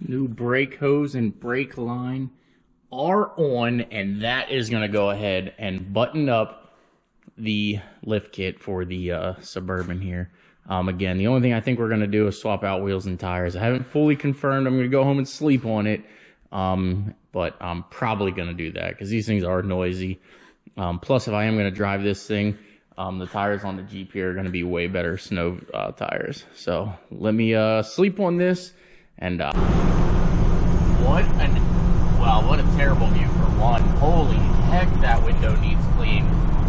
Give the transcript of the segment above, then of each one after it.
New brake hose and brake line are on, and that is going to go ahead and button up the lift kit for the Suburban here. Again, the only thing I think we're going to do is swap out wheels and tires. I haven't fully confirmed. I'm going to go home and sleep on it, but I'm probably going to do that because these things are noisy. Plus, if I am going to drive this thing, the tires on the Jeep here are going to be way better snow tires. So let me sleep on this. And what a terrible view for one. Holy heck, that window needs clean.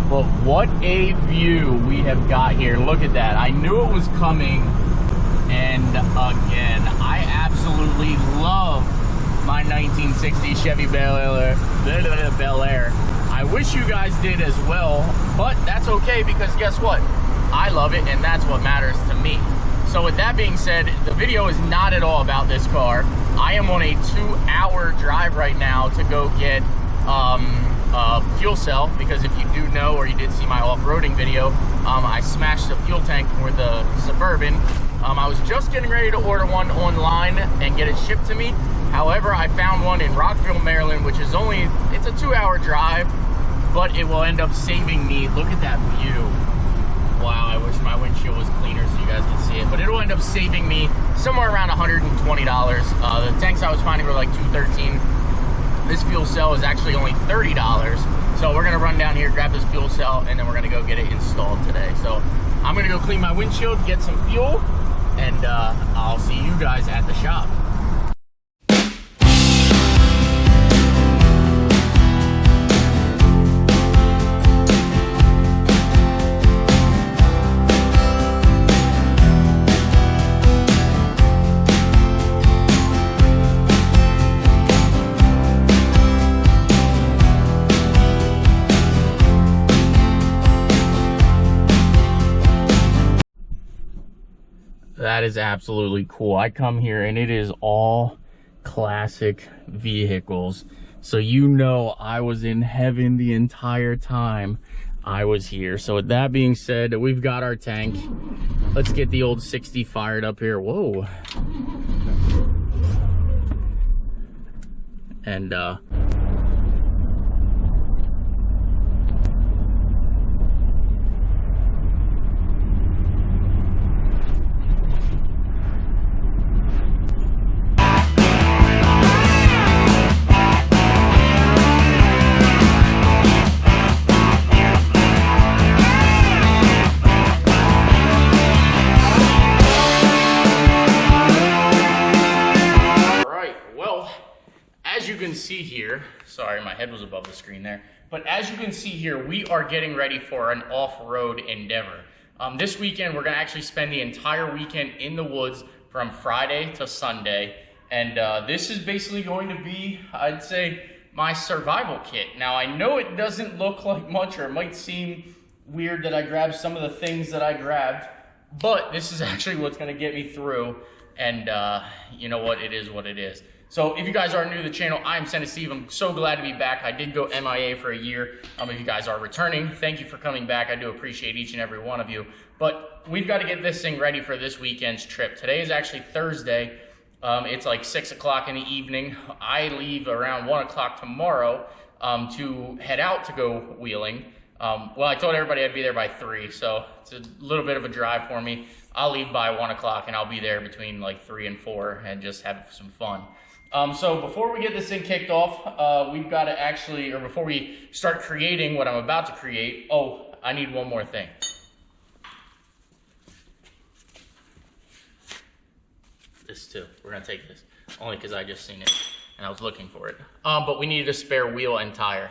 But what a view we have got here. Look at that. I knew it was coming. And again, I absolutely love my 1960 Chevy Bel Air. I wish you guys did as well, but that's okay because guess what? I love it, and that's what matters to me. So with that being said, the video is not at all about this car. I am on a 2-hour drive right now to go get fuel cell, because if you do know, or you did see my off-roading video, I smashed the fuel tank for the Suburban. I was just getting ready to order one online and get it shipped to me. However, I found one in Rockville, Maryland, which is it's a 2-hour drive, but it will end up saving me. Look at that view. Wow, I wish my windshield was cleaner so you guys could see it, but it'll end up saving me somewhere around $120. The tanks I was finding were like $213. This fuel cell is actually only $30. So we're gonna run down here, grab this fuel cell, and then we're gonna go get it installed today. So I'm gonna go clean my windshield, get some fuel, and I'll see you guys at the shop. That is absolutely cool. I come here and it is all classic vehicles. So you know I was in heaven the entire time I was here. So with that being said, we've got our tank. Let's get the old 60 fired up here. Whoa. And see here, sorry, my head was above the screen there, but as you can see here, we are getting ready for an off-road endeavor. This weekend, we're gonna actually spend the entire weekend in the woods from Friday to Sunday, and this is basically going to be, I'd say, my survival kit. Now, I know it doesn't look like much, or it might seem weird that I grabbed some of the things that I grabbed, but this is actually what's gonna get me through, and you know what, it is what it is. So if you guys are new to the channel, I'm Santa Steve. I'm so glad to be back. I did go MIA for a year. If you guys are returning, thank you for coming back. I do appreciate each and every one of you. But we've got to get this thing ready for this weekend's trip. Today is actually Thursday. It's like 6 o'clock in the evening. I leave around 1 o'clock tomorrow to head out to go wheeling. Well, I told everybody I'd be there by 3, so it's a little bit of a drive for me. I'll leave by 1 o'clock and I'll be there between like 3 and 4 and just have some fun. So before we get this thing kicked off, we've got to actually, or before we start creating what I'm about to create, oh, I need one more thing. This too, we're gonna take this, only because I just seen it and I was looking for it. But we needed a spare wheel and tire.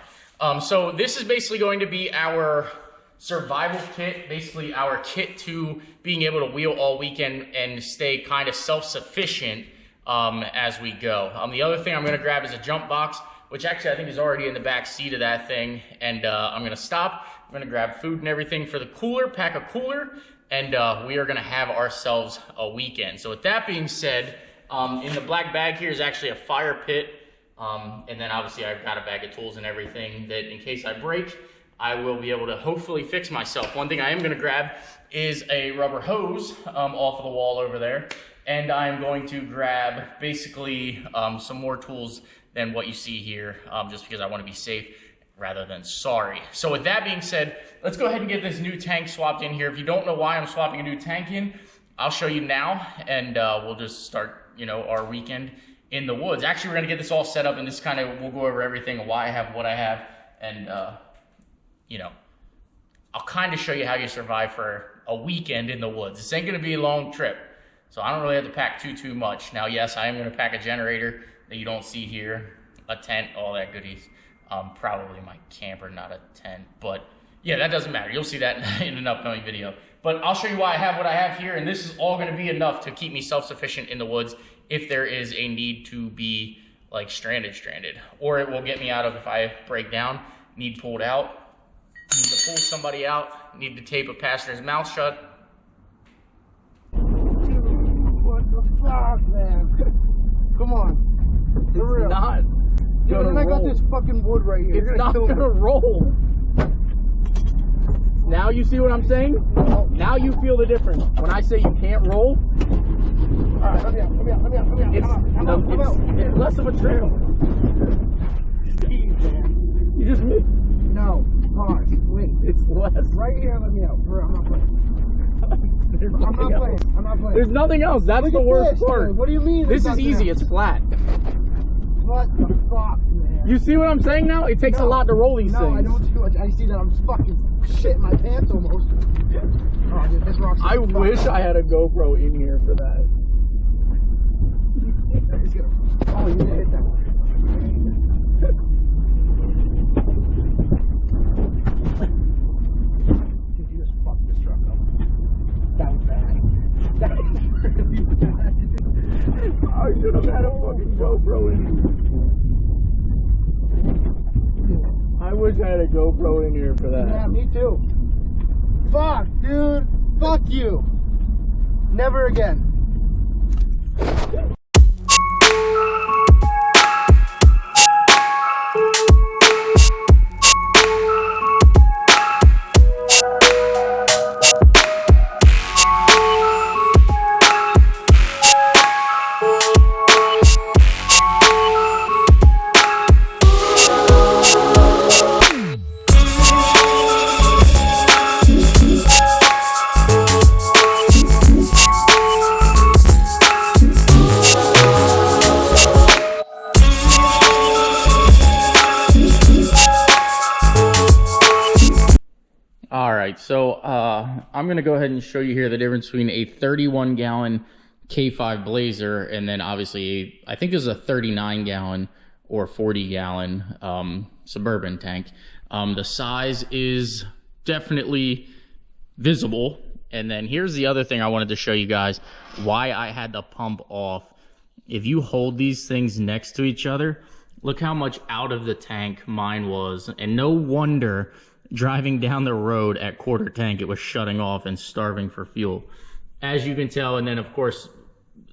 So this is basically going to be our survival kit, basically our kit to being able to wheel all weekend and stay kind of self-sufficient as we go. The other thing I'm going to grab is a jump box, which actually I think is already in the back seat of that thing. And I'm going to stop. I'm going to grab food and everything for the cooler, pack a cooler, and we are going to have ourselves a weekend. So with that being said, in the black bag here is actually a fire pit. And then obviously I've got a bag of tools and everything that in case I break, I will be able to hopefully fix myself. One thing I am going to grab is a rubber hose off of the wall over there. and I'm going to grab basically some more tools than what you see here, just because I want to be safe rather than sorry. So with that being said, let's go ahead and get this new tank swapped in here. If you don't know why I'm swapping a new tank in, I'll show you now, and we'll just start, you know, our weekend in the woods. Actually, we're gonna get this all set up, and this kind of, we'll go over everything and why I have what I have, and you know, I'll kind of show you how you survive for a weekend in the woods. This ain't gonna be a long trip, so I don't really have to pack too much. Now, yes, I am gonna pack a generator that you don't see here, a tent, all that goodies. Probably my camper, not a tent, but yeah, that doesn't matter. You'll see that in an upcoming video. But I'll show you why I have what I have here, and this is all gonna be enough to keep me self-sufficient in the woods if there is a need to be like stranded, or it will get me out of, if I break down, need pulled out, need to pull somebody out, need to tape a passenger's mouth shut. What the fuck, man? Come on. For real. Not Dude, and I got this fucking wood right here. It's not gonna roll. Now you see what I'm saying? No. Now you feel the difference. When I say you can't roll, Alright, let me out. it's less of a trail. Jeez, man. You just missed. No, pause, wait. It's less. Right here, let me out. For real, I'm not playing. There's I'm not nothing else. playing. I'm not playing. There's nothing else. That's Look the at worst this, part. dude. What do you mean? This there's is nothing easy. else? It's flat. What the fuck, man? You see what I'm saying now? It takes a lot to roll these things. No, I don't do it. I see that I'm fucking shitting my pants almost. Oh, dude, this rock's I wish I had a GoPro in here for that. Oh, you hit that one. Did you just fuck this truck up? That was bad. That was really bad. I should have had a fucking GoPro in here. I wish I had a GoPro in here for that. Yeah, me too. Fuck, dude. Fuck you. Never again. So I'm going to go ahead and show you here the difference between a 31-gallon K5 Blazer and then obviously I think this is a 39-gallon or 40-gallon Suburban tank. The size is definitely visible. And then here's the other thing I wanted to show you guys, why I had the pump off. If you hold these things next to each other, look how much out of the tank mine was. And no wonder driving down the road at quarter tank, it was shutting off and starving for fuel. As you can tell, and then of course,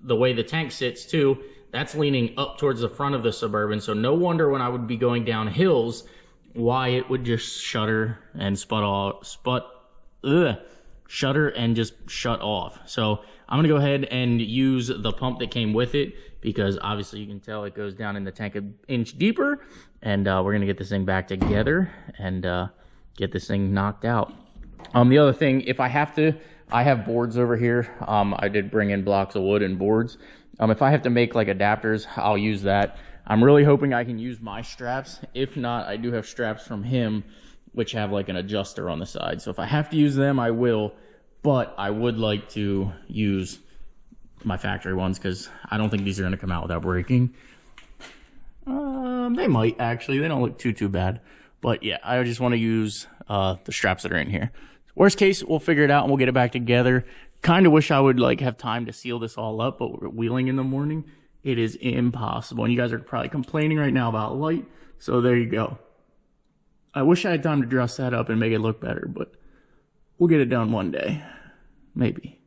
the way the tank sits too, that's leaning up towards the front of the Suburban. So no wonder when I would be going down hills, why it would just shutter and shutter and just shut off. So I'm gonna go ahead and use the pump that came with it because obviously you can tell it goes down in the tank an inch deeper, and we're gonna get this thing back together and get this thing knocked out. The other thing, if I have to, I have boards over here. I did bring in blocks of wood and boards. If I have to make like adapters, I'll use that. I'm really hoping I can use my straps. If not, I do have straps from him, which have like an adjuster on the side. So if I have to use them, I will. But I would like to use my factory ones because I don't think these are going to come out without breaking. They might actually. They don't look too bad. But yeah, I just want to use the straps that are in here. Worst case, we'll figure it out and we'll get it back together. Kind of wish I would like have time to seal this all up, but we're wheeling in the morning. It is impossible. And you guys are probably complaining right now about light. So there you go. I wish I had time to dress that up and make it look better, but we'll get it done one day. Maybe.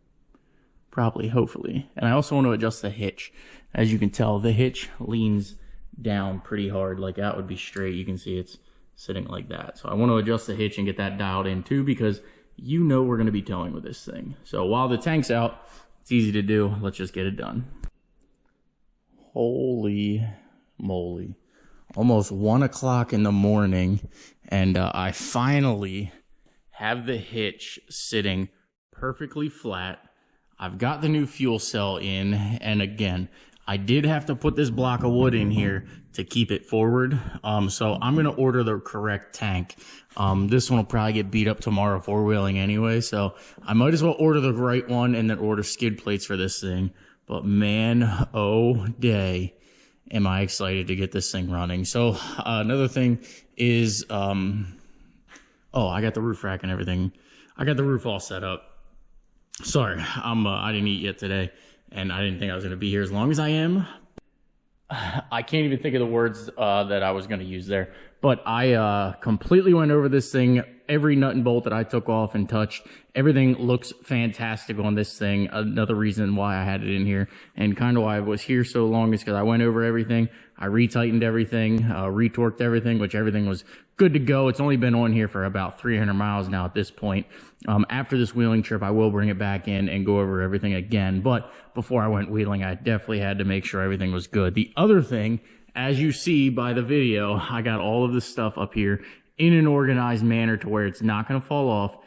Probably, hopefully. And I also want to adjust the hitch. As you can tell, the hitch leans down pretty hard. Like that would be straight. You can see it's sitting like that. So I want to adjust the hitch and get that dialed in too, because you know we're going to be towing with this thing. So while the tank's out, It's easy to do. Let's just get it done. Holy moly. Almost 1 o'clock in the morning, and I finally have the hitch sitting perfectly flat. I've got the new fuel cell in, and again, I did have to put this block of wood in here to keep it forward. So I'm going to order the correct tank. This one will probably get beat up tomorrow four-wheeling anyway, so I might as well order the right one and then order skid plates for this thing. But man, oh day, am I excited to get this thing running. So another thing is, oh, I got the roof rack and everything. I got the roof all set up. Sorry, I didn't eat yet today, and I didn't think I was going to be here as long as I am. I can't even think of the words that I was going to use there, but I completely went over this thing, every nut and bolt that I took off and touched. Everything looks fantastic on this thing. Another reason why I had it in here, and kind of why I was here so long, is because I went over everything. I retightened everything, retorqued everything, which everything was good to go. It's only been on here for about 300 miles now at this point. After this wheeling trip, I will bring it back in and go over everything again. But before I went wheeling, I definitely had to make sure everything was good. The other thing, as you see by the video, I got all of this stuff up here in an organized manner to where it's not going to fall off.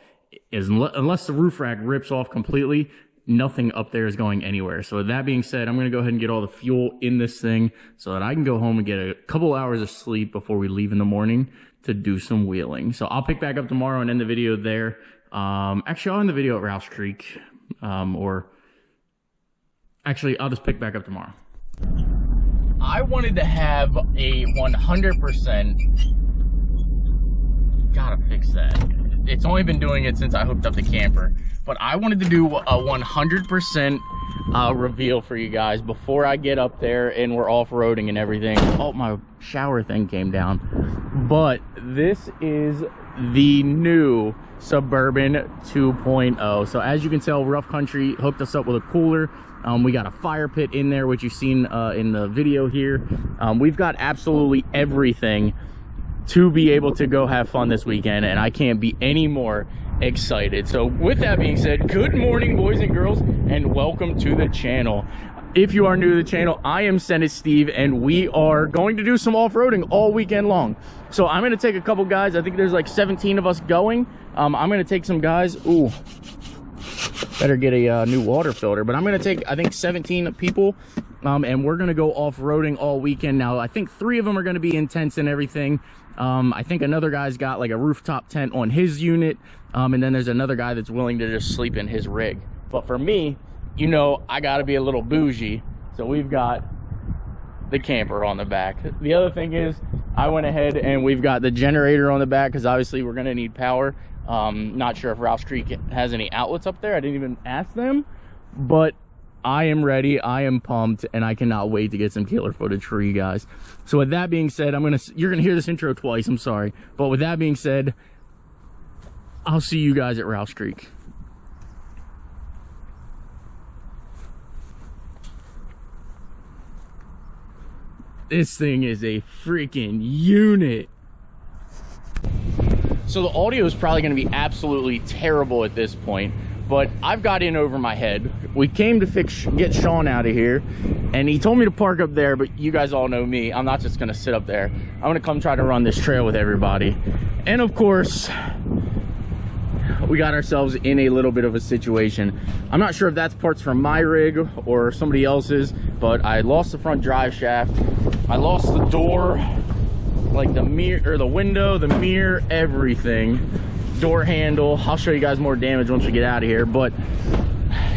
Unless the roof rack rips off completely, nothing up there is going anywhere. So with that being said, I'm going to go ahead and get all the fuel in this thing so that I can go home and get a couple hours of sleep before we leave in the morning to do some wheeling. So I'll pick back up tomorrow and end the video there. Actually, I'll end the video at Rouse Creek. Or actually, I'll just pick back up tomorrow. I wanted to have a 100%. Gotta fix that. It's only been doing it since I hooked up the camper, but I wanted to do a 100% reveal for you guys before I get up there and we're off-roading and everything. Oh, my shower thing came down. But this is the new Suburban 2.0. So as you can tell, Rough Country hooked us up with a cooler. We got a fire pit in there, which you've seen in the video here. We've got absolutely everything to be able to go have fun this weekend, and I can't be any more excited. So with that being said, good morning, boys and girls, and welcome to the channel. If you are new to the channel, I am Sickest Steve, and we are going to do some off-roading all weekend long. So I'm going to take a couple guys. I think there's like 17 of us going. I'm going to take some guys. Ooh, better get a new water filter. But I'm going to take, I think, 17 people, and we're going to go off-roading all weekend. Now, I think 3 of them are going to be in tents and everything. I think another guy's got like a rooftop tent on his unit, and then there's another guy that's willing to just sleep in his rig. But for me, you know, I gotta be a little bougie, so we've got the camper on the back. The other thing is, I went ahead and we've got the generator on the back, because obviously we're gonna need power. Not sure if Rouse Creek has any outlets up there. I didn't even ask them, but I am ready, I am pumped, and I cannot wait to get some killer footage for you guys. So with that being said, you're gonna hear this intro twice, I'm sorry. But with that being said, I'll see you guys at Rouse Creek. This thing is a freaking unit. So the audio is probably gonna be absolutely terrible at this point, but I've got in over my head. We came to get Sean out of here, and he told me to park up there, but you guys all know me. I'm not just gonna sit up there. I'm gonna come try to run this trail with everybody. And of course, we got ourselves in a little bit of a situation. I'm not sure if that's parts from my rig or somebody else's, but I lost the front drive shaft. I lost the door, like the mirror, or the window, the mirror, everything. Door handle. I'll show you guys more damage once we get out of here, but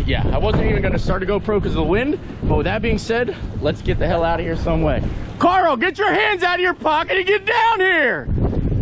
yeah, I wasn't even going to start a GoPro because of the wind. But with that being said, let's get the hell out of here some way. Carl, get your hands out of your pocket and get down here.